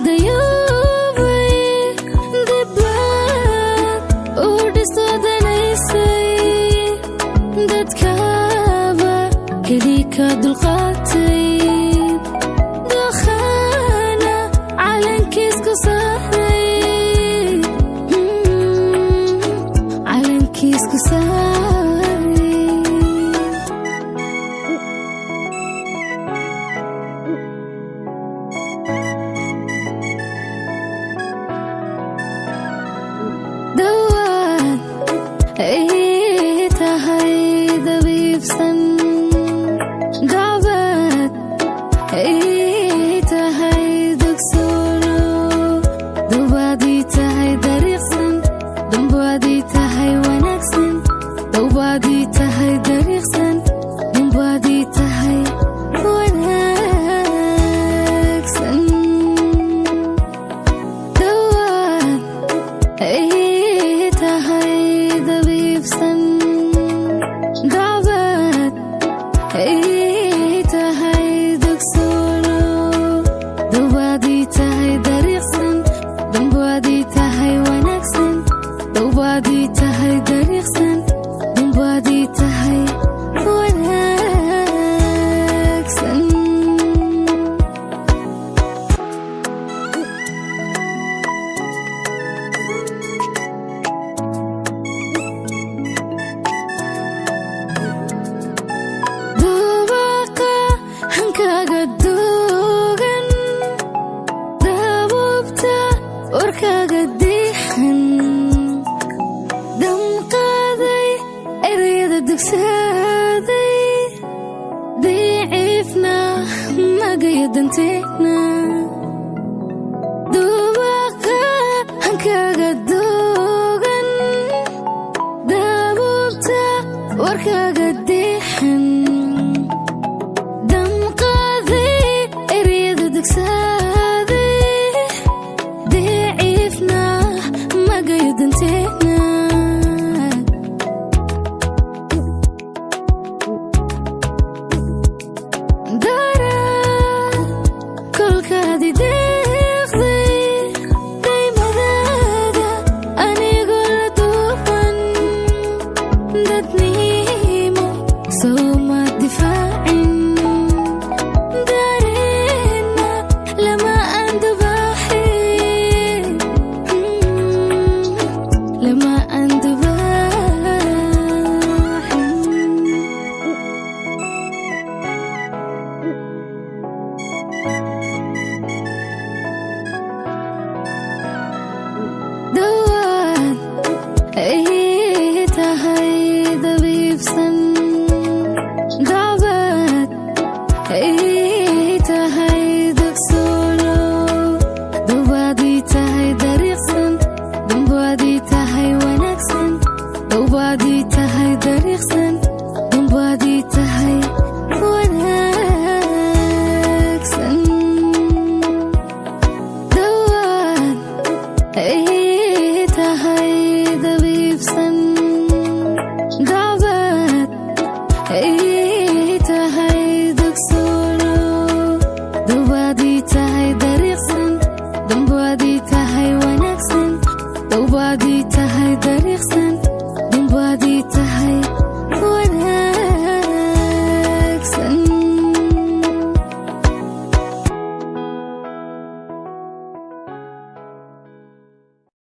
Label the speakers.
Speaker 1: dayuubay dibbaad uu dhistodanaysay dadkaaba kelii ka dulqaatay dookhaana calankiis ku saaray calankiis ku saaray dawaad ay tahay dabiibsan dacbaad ay tahay dugsoolo dawaadii tahay dariiqsan dambaadii tahay wanaagsan dawaadii tahay dariiqsan dambaadii tahay wanaagsan dawaad ay tahay dabiibsan dacbaad ay tahay dugsoolo dawaadii tahay dariiqsan dambaadii tahay wanaagsan dawaadii tahay dariiqsan dambaadii tahay wanaagsan dubaqa hankaaga duugan daabubta warkaaga diixan damqaaday erayada dugsaaday daciifna magayo danteena dubaqa hankaaga duugan daabubta warkaaga diixan damqaaday erayada dugsaaday daciifna magayo danteena dara kolkaadi deeqday daymadaada anigoo la duuban dadnimo sowma difaacin dareenna lama aan dubaaxin lama aan dubaaxin dawaad ay tahay dabiibsan dacbaad ay tahay dugsoolo dawaadii tahay dariiqsan dambaadii tahay wanaagsan dawaadii tahay dariiqsan dambaadii tahay wanaagsan dawaad ay tahay dabiibsan dacbaad ay tahay dugsoolo dawaadii tahay dariiqsan dambaadii tahay wanaagsan dawaadii